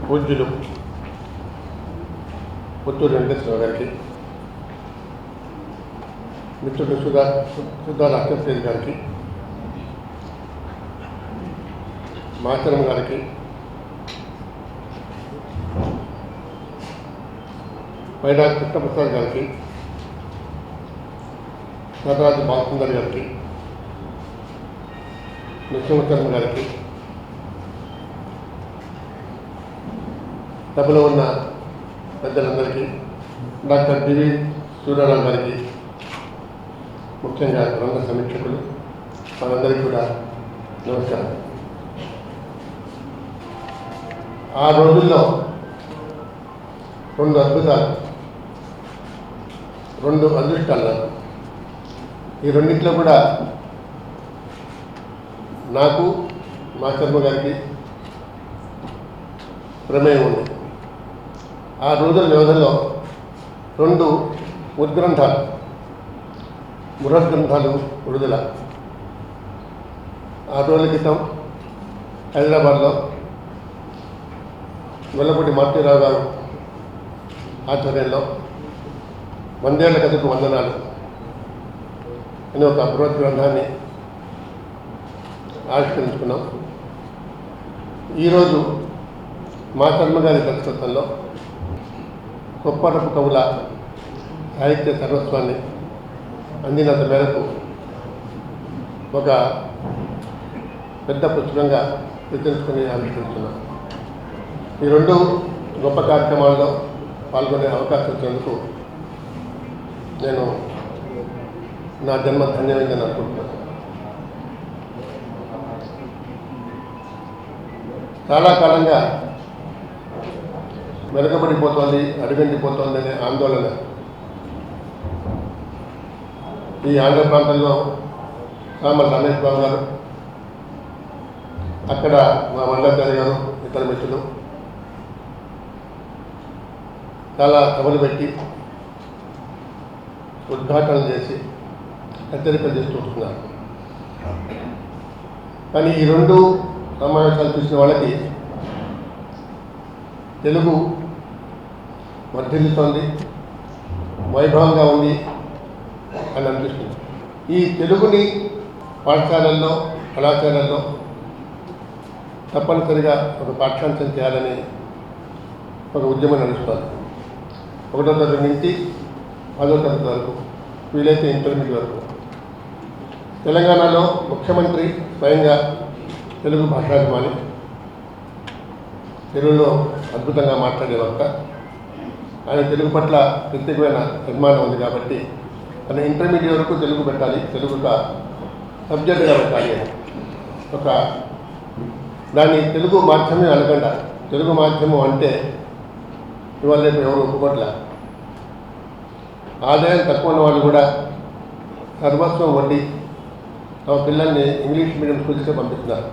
పూజ్యులు పుత్తూరు వెంకటేశ్వర గారికి, మిత్రుడు సుధా లక్ష్మణ్ గారికి, మాచరం గారికి, పైడా కృష్ణప్రసాద్ గారికి, నటరాజు బాలసుందర్ గారికి, నృసింహశర్మ గారికి, సభలో ఉన్న పెద్దలందరికీ, డాక్టర్ డివి సూర్యారావు గారికి, ముఖ్యంగా రంగ సమీక్షకులు మనందరికీ కూడా నమస్కారం. ఆ రోజుల్లో రెండు అద్భుతాలు, రెండు అదృష్టాలు. ఈ రెండింటిలో కూడా నాకు, మా శర్మ గారికి ప్రమేయం ఉంది. ఆ రోజుల వ్యవధిలో రెండు ఉద్గ్రంథాలు, బృహద్గ్రంథాలు విడుదల. ఆ రోజుల క్రితం హైదరాబాద్లో గొల్లపూడి మారుతీరావు గారు ఆధ్వర్యంలో 100 ఏళ్ల కథకు వందనాలు అనే ఒక బృహత్ గ్రంథాన్ని ఆవిష్కరించుకున్నాం. ఈరోజు మా శర్మ గారి దర్శకత్వంలో కొప్పరపు కవుల సాహిత్య సర్వస్వాన్ని అందినంత మేరకు ఒక పెద్ద పుస్తకంగా ప్రచురించుకుని ఆవిష్కరిస్తున్నాం. ఈ రెండు గొప్ప కార్యక్రమాల్లో పాల్గొనే అవకాశం ఇచ్చినందుకు నేను నా జన్మ ధన్యమైందని అనుకుంటున్నాను. చాలా కాలంగా వెనకబడిపోతోంది, అడుగంటిపోతోంది అనే ఆందోళన ఈ ఆంధ్ర ప్రాంతంలో సామల రమేష్ బాబు గారు, అక్కడ మా మండలాచారి గారు, ఇతర మిత్రులు చాలా సభలు పెట్టి ఉద్ఘాటనలు చేసి హెచ్చరికలు చేస్తూ వస్తున్నారు. కానీ ఈ రెండు సమావేశాలు చూసిన వాళ్ళకి తెలుగు వర్ధిల్లుతోంది, వైభవంగా ఉంది అని అనిపిస్తుంది. ఈ తెలుగుని పాఠశాలల్లో, కళాశాలల్లో తప్పనిసరిగా ఒక పాఠ్యాంశం చేయాలని ఒక ఉద్యమం నడుస్తుంది. 1వ తరగతి నుంచి 10వ తరగతి వరకు, వీలైతే ఇంటర్మీడియట్ వరకు. తెలంగాణలో ముఖ్యమంత్రి స్వయంగా తెలుగు భాషాభిమాని, తెలుగులో అద్భుతంగా మాట్లాడే వక్త. ఆయన తెలుగు పట్ల ప్రత్యేకమైన అభిమానం ఉంది కాబట్టి ఆయన ఇంటర్మీడియట్ వరకు తెలుగు పెట్టాలి, తెలుగు ఒక సబ్జెక్టుగా పెట్టాలి. ఒక దాన్ని తెలుగు మాధ్యమే అనకుండా, తెలుగు మాధ్యమం అంటే ఇవాళ రేపు ఎవరు ఒప్పుకోట్లే. ఆదాయం తక్కువ ఉన్న వాళ్ళు కూడా సర్వస్వం వడ్డీ తమ పిల్లల్ని ఇంగ్లీష్ మీడియం స్కూల్స్కే పంపిస్తున్నారు.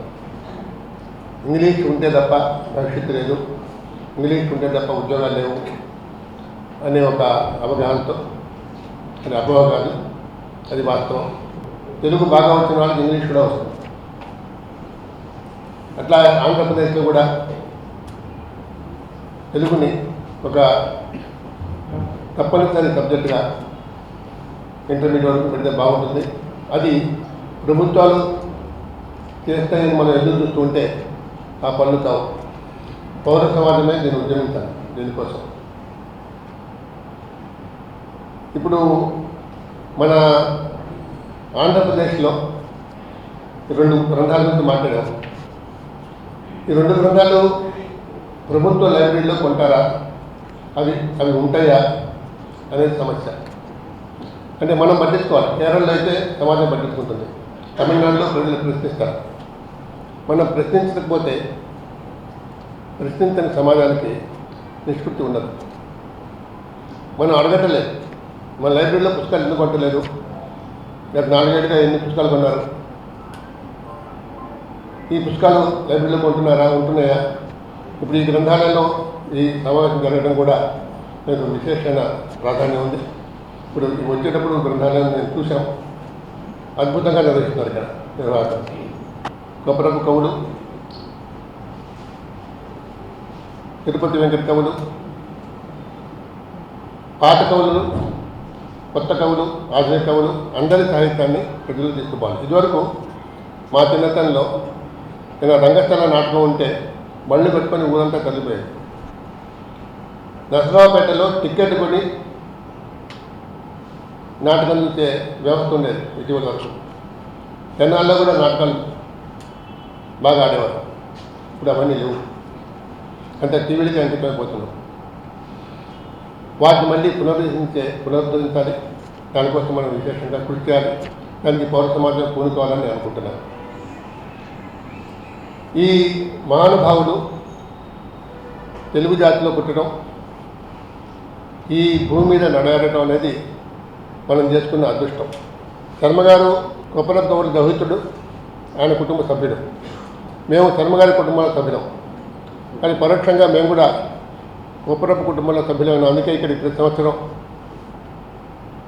ఇంగ్లీష్ ఉంటే తప్ప భవిష్యత్తు లేదు, ఇంగ్లీష్ ఉంటే తప్ప ఉద్యోగాలు లేవు అనే ఒక అవగాహనతో, అది అపోహ కాదు, అది వాస్తవం. తెలుగు బాగా వచ్చిన వాళ్ళకి ఇంగ్లీష్ కూడా వస్తుంది. అట్లా ఆంధ్రప్రదేశ్లో కూడా తెలుగుని ఒక తప్పనిసరి సబ్జెక్టుగా ఇంటర్మీడియట్ వరకు పెడితే బాగుంటుంది. అది ప్రభుత్వాలు చేస్తాయని మనం ఎదురు చూస్తూ ఉంటే ఆ పనులు కావు. పౌర సమాజమే దీన్ని ఉద్యమించాలి. దీనికోసం ఇప్పుడు మన ఆంధ్రప్రదేశ్లో 2 గ్రంథాల గురించి మాట్లాడాము. ఈ 2 గ్రంథాలు ప్రభుత్వ లైబ్రరీలో కొంటారా, అవి ఉంటాయా అనేది సమస్య. అంటే మనం పట్టించుకోవాలి. కేరళలో అయితే సమాజం పట్టించుకుంటుంది, తమిళనాడులో ప్రజలు ప్రశ్నిస్తారు. మనం ప్రశ్నించకపోతే ప్రశ్నించని సమాజానికి నిష్పత్తి ఉండదు. మనం అడగటలేదు, మన లైబ్రరీలో పుస్తకాలు ఎందుకు కొట్టలేదు, గత 4 ఏళ్ళుగా ఎన్ని పుస్తకాలు కొన్నారు, ఈ పుస్తకాలు లైబ్రరీలో కొంటున్నారా, ఉంటున్నాయా? ఇప్పుడు ఈ గ్రంథాలలో ఈ సమావేశం జరగడం కూడా నాకు విశేషమైన ప్రాధాన్యం ఉంది. ఇప్పుడు వచ్చేటప్పుడు గ్రంథాలయాన్ని నేను చూసాం, అద్భుతంగా నిర్వహిస్తున్నారు ఇక్కడ నిర్వాహకులు. కొప్పరపు కవులు తిరుపతి వెంకట కవులు, పాత కవులు, కొత్త కవులు, ఆధునిక కవులు అందరి సాహిత్యాన్ని ప్రజలు తీసుకోవాలి. ఇదివరకు మా చిన్నతనంలో నేను రంగస్థల నాటకం ఉంటే బళ్ళు పెట్టుకొని ఊరంతా కలిపోయాడు. నరసరావుపేటలో టికెట్ కొని నాటకం చూసే వ్యవస్థ ఉండేది ఇటీవల వరకు. తెనాల్లో కూడా నాటకాలు బాగా ఆడేవారు. ఇప్పుడు అవన్నీ లేవు, అంత టీవీలకి అంకితమైపోతున్నాం. వాటిని మళ్ళీ పునరుద్ధరించాలి. దానికోసం మనం విశేషంగా కృషి చేయాలి. దానికి పౌర సమాజం పూనుకోవాలని నేను అనుకుంటున్నాను. ఈ మహానుభావుడు తెలుగు జాతిలో పుట్టడం, ఈ భూమి మీద నడవడం అనేది మనం చేసుకున్న అదృష్టం. శర్మగారు కొప్పరపు గౌరి దహితుడు, ఆయన కుటుంబ సభ్యుడు. మేము శర్మగారి కుటుంబాల సభ్యులం, కానీ పరోక్షంగా మేము కూడా కొప్పరపు కుటుంబంలో సభ్యులైన. అందుకే ఇక్కడికి ప్రతి సంవత్సరం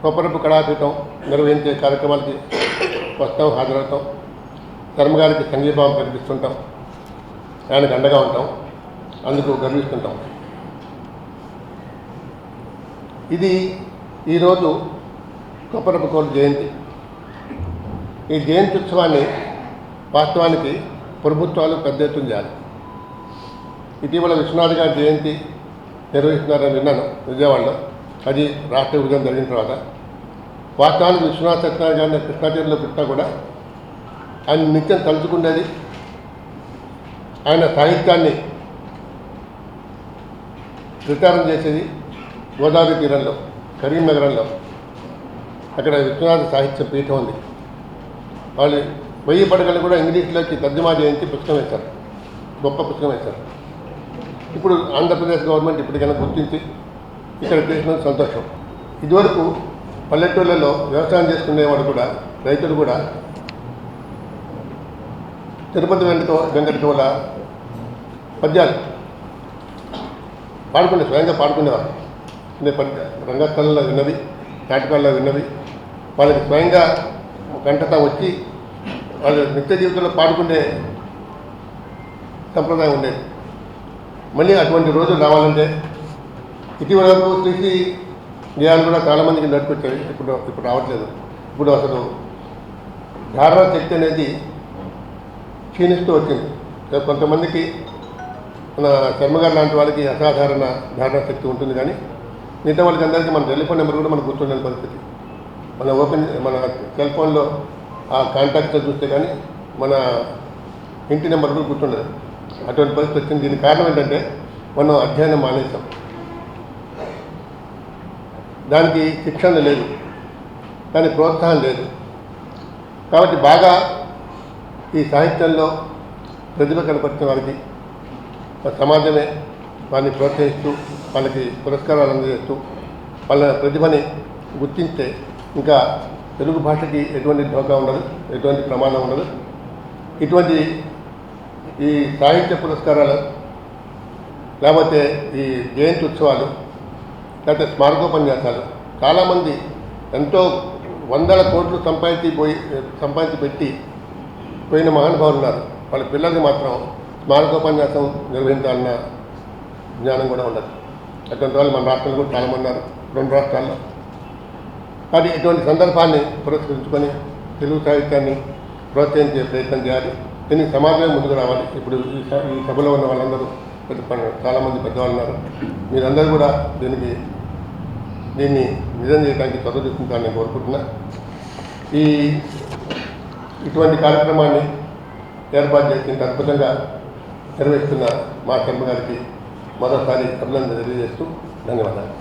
కొప్పరపు కళాపీఠం నిర్వహించే కార్యక్రమాలకి వస్తాం, హాజరవుతాం. శర్మగారికి సంఘీభావం ప్రకటిస్తుంటాం, ఆయనకు అండగా ఉంటాం, అందుకు గర్విస్తుంటాం. ఇది ఈరోజు కొప్పరపు గౌరి జయంతి. ఈ జయంతి ఉత్సవాన్ని వాస్తవానికి ప్రభుత్వాలు పెద్ద ఎత్తున చేయాలి. ఇటీవల విశ్వనాథ్ గారి జయంతి నిర్వహిస్తున్నారని విన్నాను విజయవాడలో. అది రాష్ట్ర విభజన జరిగిన తర్వాత. వాస్తవానికి విశ్వనాథ్ సత్యనారాయణ గారిని కృష్ణా తీరంలో పెట్టినా కూడా ఆయన నిత్యం తలుచుకునేది, ఆయన సాహిత్యాన్ని ప్రచారం చేసేది గోదావరి తీరంలో, కరీంనగరంలో. అక్కడ విశ్వనాథ సాహిత్య పీఠం ఉంది. వాళ్ళు 1000 పడగలు కూడా ఇంగ్లీష్లోకి తర్జుమా చేయించి పుస్తకం వేశారు, గొప్ప పుస్తకం వేశారు. ఇప్పుడు ఆంధ్రప్రదేశ్ గవర్నమెంట్ ఇప్పటికైనా గుర్తించి ఇక్కడ చేసినందుకు సంతోషం. ఇదివరకు పల్లెటూళ్ళలో వ్యవసాయం చేసుకునేవాడు కూడా, రైతులు కూడా తిరుపతి వెంకట కవుల పద్యాలు స్వయంగా పాడుకునేవారు. రంగస్థలంలో విన్నవి, నాటకాల్లో విన్నవి వాళ్ళకి స్వయంగా కంటత వచ్చి వాళ్ళ నిత్య జీవితంలో పాడుకునే సంప్రదాయం ఉండేది. మళ్ళీ అటువంటి రోజులు రావాలంటే ఇటీవల వరకు శ్రీశ్రీ గేయాలు కూడా చాలామందికి నడిపించాయి. ఇప్పుడు రావట్లేదు. ఇప్పుడు అసలు ధారణ శక్తి అనేది క్షీణిస్తూ వచ్చింది. కొంతమందికి మన శర్మగారు లాంటి వాళ్ళకి అసాధారణ ధారణ శక్తి ఉంటుంది, కానీ మిగతా వాళ్ళకి అందరికీ మన టెలిఫోన్ నెంబర్ కూడా మనకు గుర్తుండని పరిస్థితి. మన సెల్ ఫోన్లో ఆ కాంటాక్ట్తో చూస్తే కానీ మన ఇంటి నెంబర్ కూడా గుర్తుండదు. అటువంటి పరిస్థితి వచ్చింది. దీనికి కారణం ఏంటంటే మనం అధ్యయనం మానేసాం. దానికి శిక్షణ లేదు, దానికి ప్రోత్సాహం లేదు. కాబట్టి బాగా ఈ సాహిత్యంలో ప్రతిభ కనపరిచిన వారికి సమాజమే వారిని ప్రోత్సహిస్తూ, వాళ్ళకి పురస్కారాలు అందజేస్తూ, వాళ్ళ ప్రతిభని గుర్తింస్తే ఇంకా తెలుగు భాషకి ఎటువంటి ఢోకా ఉండదు, ఎటువంటి ప్రమాదం ఉండదు. ఇటువంటి ఈ సాహిత్య పురస్కారాలు, లేకపోతే ఈ జయంతి ఉత్సవాలు, లేకపోతే స్మారకోపన్యాసాలు, చాలామంది ఎంతో 100 కోట్లు సంపాదించి పెట్టి పోయిన మహానుభావులు ఉన్నారు. వాళ్ళ పిల్లలకి మాత్రం స్మారకోపన్యాసం నిర్వహించాలన్న జ్ఞానం కూడా ఉండదు. అటువంటి వాళ్ళు మన రాష్ట్రంలో కూడా చాలామంది ఉన్నారు, 2 రాష్ట్రాల్లో. కానీ ఇటువంటి సందర్భాన్ని పురస్కరించుకొని తెలుగు సాహిత్యాన్ని ప్రోత్సహించే ప్రయత్నం చేయాలి. దీనికి సమాజమే ముందుకు రావాలి. ఇప్పుడు ఈ సభలో ఉన్న వాళ్ళందరూ చాలామంది పెద్దవాళ్ళు ఉన్నారు. మీరందరూ కూడా దీన్ని నిజం చేయడానికి చదువు తీసుకుంటారని కోరుకుంటున్నా. ఇటువంటి కార్యక్రమాన్ని ఏర్పాటు చేసి అద్భుతంగా నిర్వహిస్తున్న మా శర్మ గారికి మరోసారి అభినందన తెలియజేస్తూ ధన్యవాదాలు.